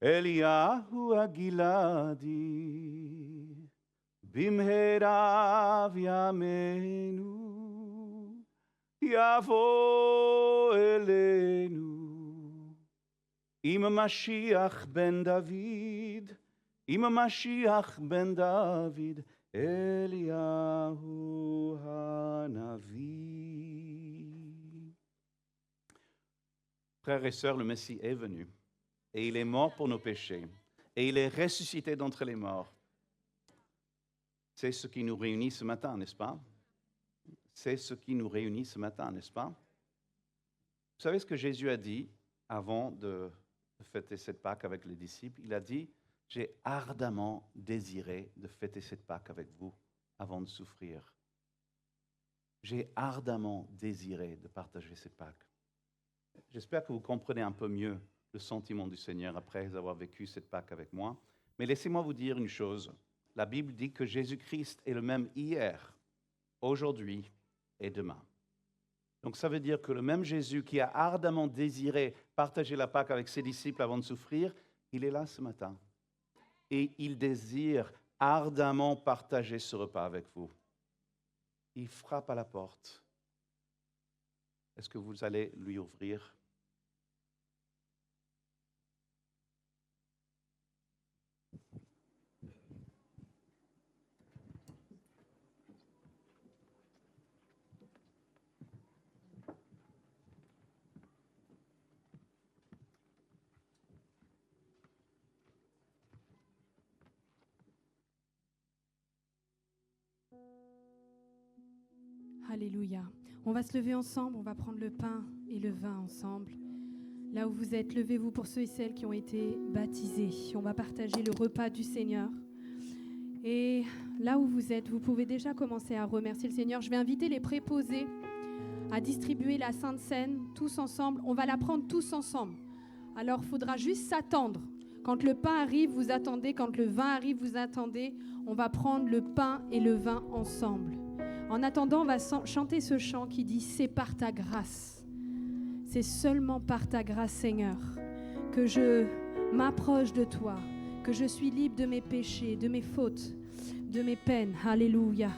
Eliyahu Agiladi, Bimhera Yamenu, Yavo Elenu, Im Mashiach ben David, Im Mashiach ben David, Eliyahu Hanavi. Frères et sœurs, le Messie est venu et il est mort pour nos péchés et il est ressuscité d'entre les morts. C'est ce qui nous réunit ce matin, n'est-ce pas? C'est ce qui nous réunit ce matin, n'est-ce pas? Vous savez ce que Jésus a dit avant de fêter cette Pâque avec les disciples? Il a dit, j'ai ardemment désiré de fêter cette Pâque avec vous avant de souffrir. J'ai ardemment désiré de partager cette Pâque. J'espère que vous comprenez un peu mieux le sentiment du Seigneur après avoir vécu cette Pâque avec moi. Mais laissez-moi vous dire une chose. La Bible dit que Jésus-Christ est le même hier, aujourd'hui et demain. Donc ça veut dire que le même Jésus qui a ardemment désiré partager la Pâque avec ses disciples avant de souffrir, il est là ce matin. Et il désire ardemment partager ce repas avec vous. Il frappe à la porte. Est-ce que vous allez lui ouvrir? Alléluia. On va se lever ensemble, on va prendre le pain et le vin ensemble. Là où vous êtes, levez-vous pour ceux et celles qui ont été baptisés. On va partager le repas du Seigneur. Et là où vous êtes, vous pouvez déjà commencer à remercier le Seigneur. Je vais inviter les préposés à distribuer la Sainte Seine tous ensemble. On va la prendre tous ensemble. Alors, il faudra juste s'attendre. Quand le pain arrive, vous attendez. Quand le vin arrive, vous attendez. On va prendre le pain et le vin ensemble. En attendant, on va chanter ce chant qui dit « C'est par ta grâce ». C'est seulement par ta grâce, Seigneur, que je m'approche de toi, que je suis libre de mes péchés, de mes fautes, de mes peines. Alléluia.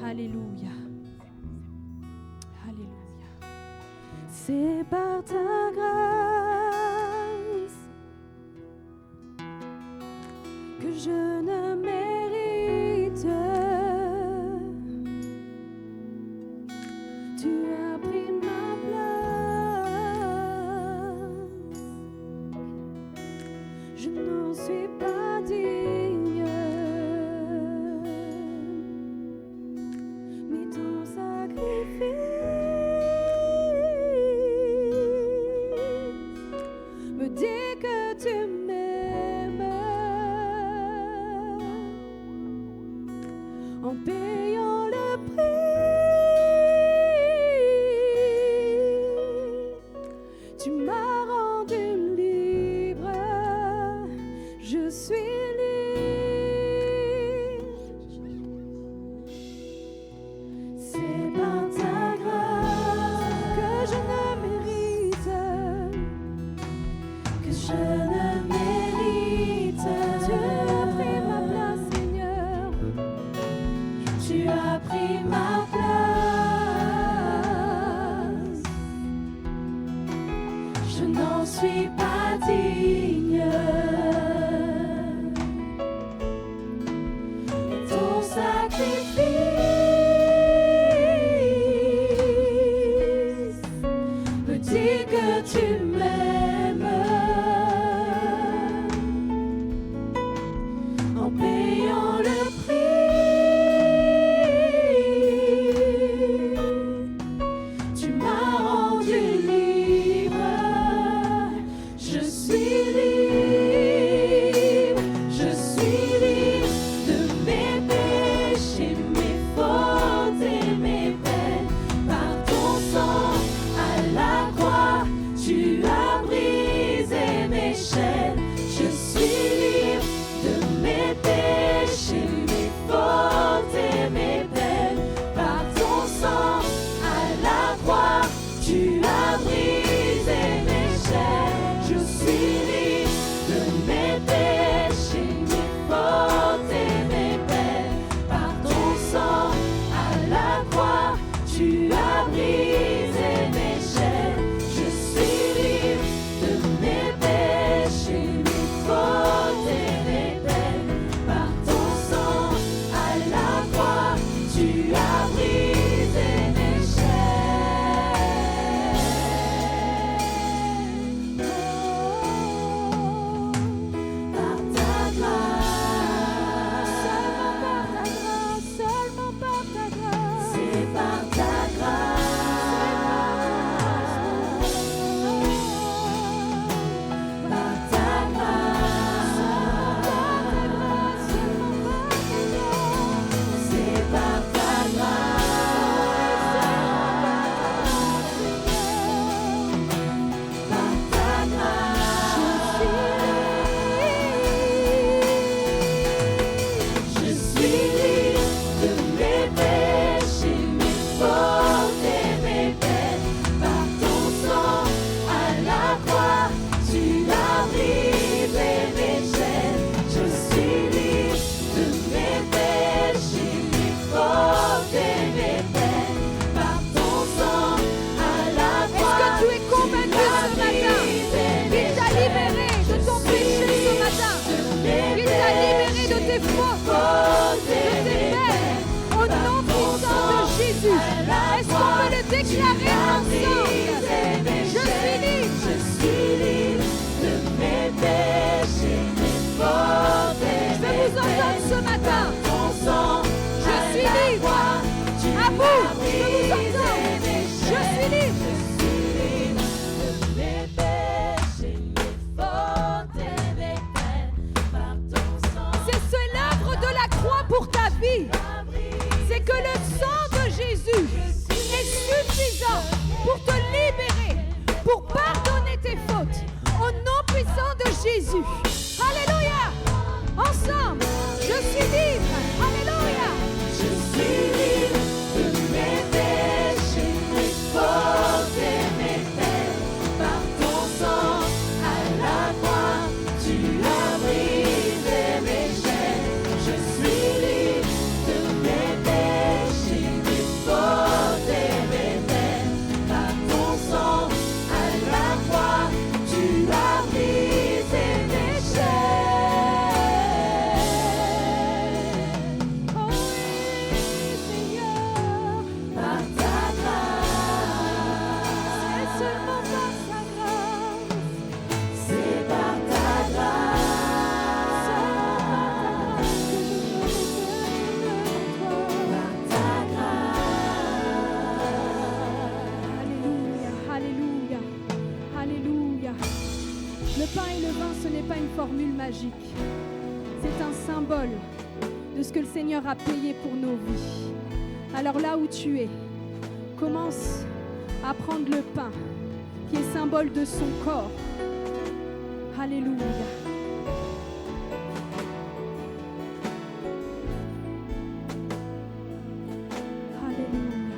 Alléluia. Alléluia. C'est par ta grâce que je ne mérite. Tu as pris ma place. Je n'en suis pas digne. Mais ton sacrifice me dit que tu m'aimes. En payant le prix, tu m'as rendu libre, je suis libre. C'est par ta grâce que je ne mérite, que je ne mérite. Tu as pris ma place, Seigneur. Tu as pris ma place. Je n'en suis pas digne. Et ton sacrifice me dit que tu m'aimes. En payant le prix, tu m'as rendu libre. Je suis libre, je suis libre de mes péchés, mes fautes et mes peines. Par ton sang à la croix, tu as brisé mes chaînes. Je suis libre de mes péchés, mes fautes et mes peines. Par ton sang à la croix, tu as brisé mes chaînes. Je suis libre de mes péchés, mes fautes et mes peines. Par ton sang à la croix, tu as brisé mes chaînes. Je suis libre de mes péchés, mes fautes et mes peines. Par ton sang à la croix, tu as brisé mes chaînes. Par ta grâce, seulement par ta grâce, seulement par ta grâce. C'est par ta grâce déclarer ensemble. Je suis libre. Je suis libre de mes péchés, mes fautes et Je veux vous entendre ce matin. ton sang. Je suis libre. À vous, je veux vous entendre. Je suis libre. Mes péchés, mes fautes et mes peines, par ton sang. C'est l'œuvre de la croix pour ta vie. C'est que le sang de Jésus est suffisant pour te libérer, pour pardonner tes fautes. Au nom puissant de Jésus. Alléluia. Ensemble, je suis libre. Alléluia. Je suis libre de mes péchés, mes fautes et mes peines. Par ton sang à la croix, tu as brisé mes chaînes. Je suis libre de mes péchés, mes fautes et mes peines. Par ton sang à la croix, tu as brisé mes chaînes. Oh oui, Seigneur. Par ta grâce, C'est seulement par sa grâce. c'est par ta grâce, par ta Alléluia, alléluia, alléluia. Le pain et le vin, ce n'est pas une formule magique. C'est un symbole de ce que le Seigneur a payé pour nos vies. Alors là où tu es, commence à prendre le pain, qui est symbole de son corps. Alléluia. Alléluia.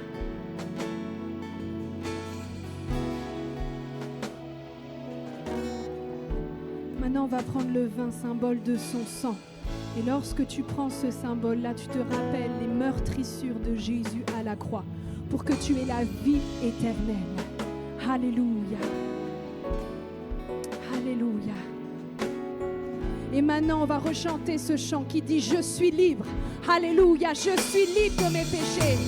Maintenant, on va prendre le vin, symbole de son sang. Et lorsque tu prends ce symbole-là, tu te rappelles les meurtrissures de Jésus à la croix pour que tu aies la vie éternelle. Alléluia. Alléluia. Et maintenant, on va rechanter ce chant qui dit « Je suis libre ». Alléluia. Je suis libre de mes péchés.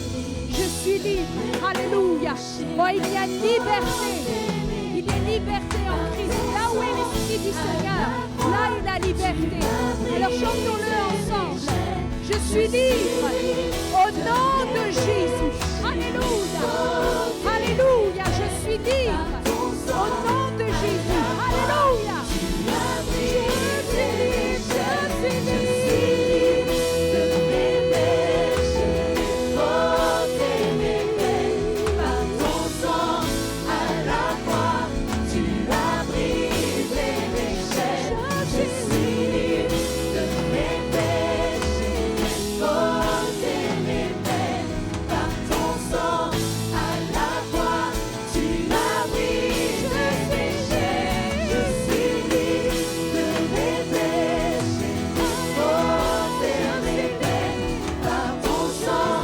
Je suis libre. Alléluia. Oh, il y a liberté. Il y a liberté en Christ. Là où est l'Esprit du Seigneur, là est la liberté. Alors chantons-le ensemble. Je suis libre au nom de Jésus. Alléluia. Alléluia. Je suis libre au nom de Jésus. Alléluia. Je suis libre. Je suis libre. de mes péchés, mes fautes et mes peines. Par ton sang à la croix, tu as brisé mes chaînes. Je suis libre de mes péchés, mes fautes et mes peines. Par ton sang à la croix, tu as brisé mes chaînes. Je suis libre de mes péchés, mes fautes et mes peines. Par ton sang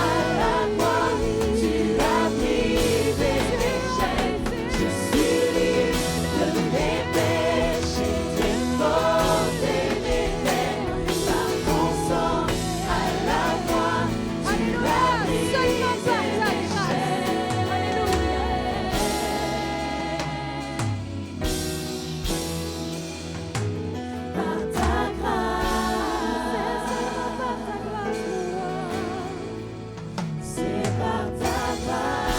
à la croix, tu as brisé mes chaînes. Je suis libre de mes péchés, mes fautes et mes peines. Par ton sang à la croix, tu as brisé Seulement par ta mes grâce. chaînes. Par ta grâce, c'est par ta grâce,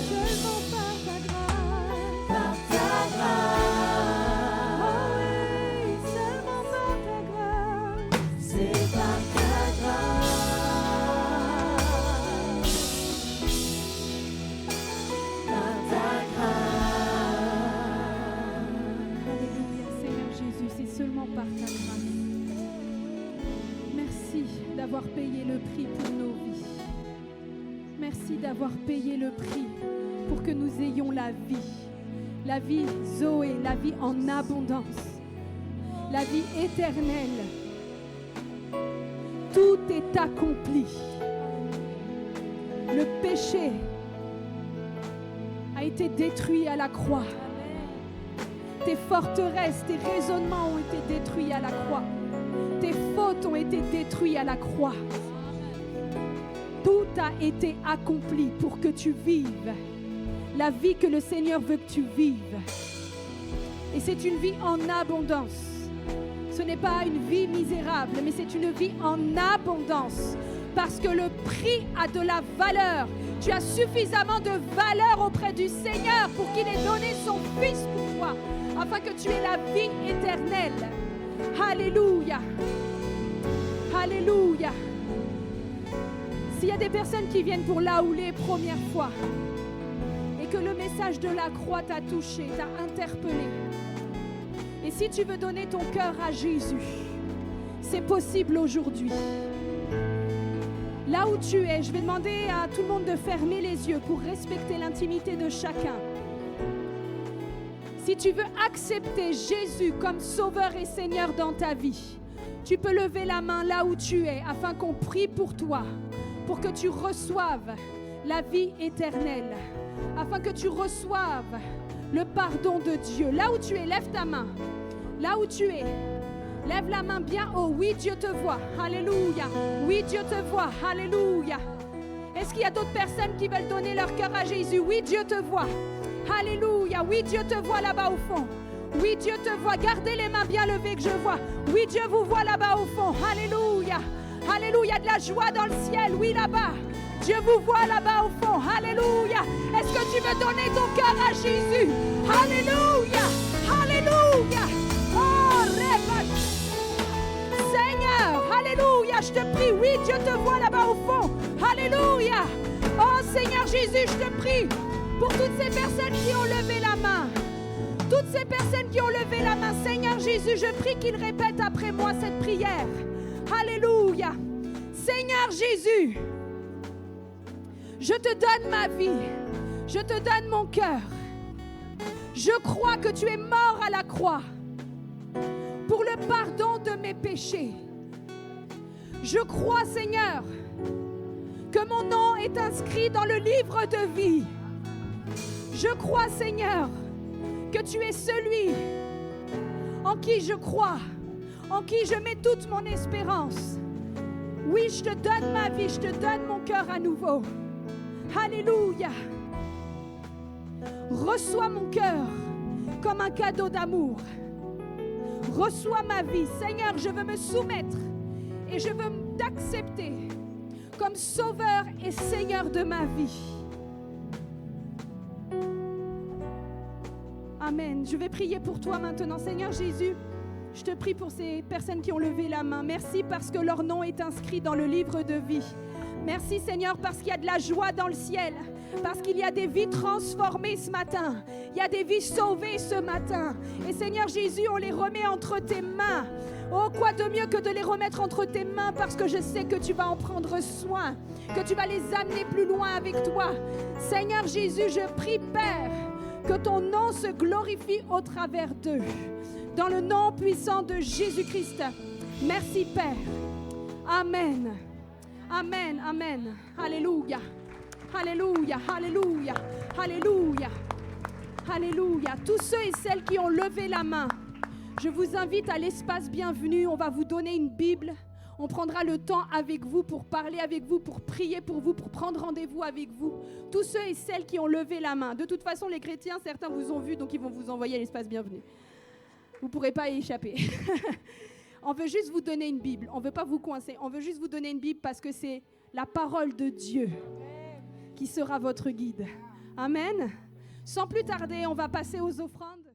Seulement par ta grâce. par ta grâce, Seulement par ta grâce. c'est par ta grâce, par ta grâce. Alléluia, Seigneur Jésus, c'est seulement par ta grâce. Merci d'avoir payé le prix pour nos vies. Merci d'avoir payé le prix pour que nous ayons la vie Zoé, la vie en abondance, la vie éternelle. Tout est accompli. Le péché a été détruit à la croix. Tes forteresses, tes raisonnements ont été détruits à la croix. Tes fautes ont été détruites à la croix. Tout a été accompli pour que tu vives la vie que le Seigneur veut que tu vives. Et c'est une vie en abondance. Ce n'est pas une vie misérable, mais c'est une vie en abondance. Parce que le prix a de la valeur. Tu as suffisamment de valeur auprès du Seigneur pour qu'il ait donné son Fils pour toi, afin que tu aies la vie éternelle. Alléluia. Alléluia. S'il y a des personnes qui viennent pour là ou les premières fois et que le message de la croix t'a touché, t'a interpellé, et si tu veux donner ton cœur à Jésus, c'est possible aujourd'hui. Là où tu es, je vais demander à tout le monde de fermer les yeux pour respecter l'intimité de chacun. Si tu veux accepter Jésus comme Sauveur et Seigneur dans ta vie, tu peux lever la main là où tu es afin qu'on prie pour toi, pour que tu reçoives la vie éternelle, afin que tu reçoives le pardon de Dieu. Là où tu es, lève ta main. Là où tu es, lève la main bien haut. Oui, Dieu te voit. Alléluia. Oui, Dieu te voit. Alléluia. Est-ce qu'il y a d'autres personnes qui veulent donner leur cœur à Jésus? Oui, Dieu te voit. Alléluia. Oui, Dieu te voit là-bas au fond. Oui, Dieu te voit. Gardez les mains bien levées que je vois. Oui, Dieu vous voit là-bas au fond. Alléluia. Alléluia. De la joie dans le ciel. Oui, là-bas. Dieu vous voit là-bas au fond. Alléluia. Est-ce que tu veux donner ton cœur à Jésus? Alléluia. Alléluia. Oh, répète. Seigneur, alléluia. Je te prie. Oui, Dieu te voit là-bas au fond. Alléluia. Oh, Seigneur Jésus, je te prie pour toutes ces personnes qui ont levé la main. Toutes ces personnes qui ont levé la main. Seigneur Jésus, je prie qu'ils répètent après moi cette prière. Alléluia. Seigneur Jésus, je te donne ma vie, je te donne mon cœur. Je crois que tu es mort à la croix pour le pardon de mes péchés. Je crois, Seigneur, que mon nom est inscrit dans le livre de vie. Je crois, Seigneur, que tu es celui en qui je crois, en qui je mets toute mon espérance. Oui, je te donne ma vie, je te donne mon cœur à nouveau. Alléluia. Reçois mon cœur comme un cadeau d'amour. Reçois ma vie. Seigneur, je veux me soumettre et je veux t'accepter comme Sauveur et Seigneur de ma vie. Amen. Je vais prier pour toi maintenant. Seigneur Jésus, je te prie pour ces personnes qui ont levé la main. Merci parce que leur nom est inscrit dans le livre de vie. Merci Seigneur parce qu'il y a de la joie dans le ciel, parce qu'il y a des vies transformées ce matin, il y a des vies sauvées ce matin. Et Seigneur Jésus, on les remet entre tes mains. Oh, quoi de mieux que de les remettre entre tes mains, parce que je sais que tu vas en prendre soin, que tu vas les amener plus loin avec toi. Seigneur Jésus, je prie Père, que ton nom se glorifie au travers d'eux. Dans le nom puissant de Jésus-Christ. Merci Père. Amen. Amen, amen. Alléluia. Alléluia, alléluia, alléluia. Alléluia. Tous ceux et celles qui ont levé la main, je vous invite à l'espace bienvenue. On va vous donner une Bible. On prendra le temps avec vous pour parler avec vous, pour prier pour vous, pour prendre rendez-vous avec vous. Tous ceux et celles qui ont levé la main. De toute façon, les chrétiens, certains vous ont vu, donc ils vont vous envoyer à l'espace bienvenue. Vous ne pourrez pas y échapper. On veut juste vous donner une Bible. On ne veut pas vous coincer. On veut juste vous donner une Bible parce que c'est la parole de Dieu qui sera votre guide. Amen. Sans plus tarder, on va passer aux offrandes.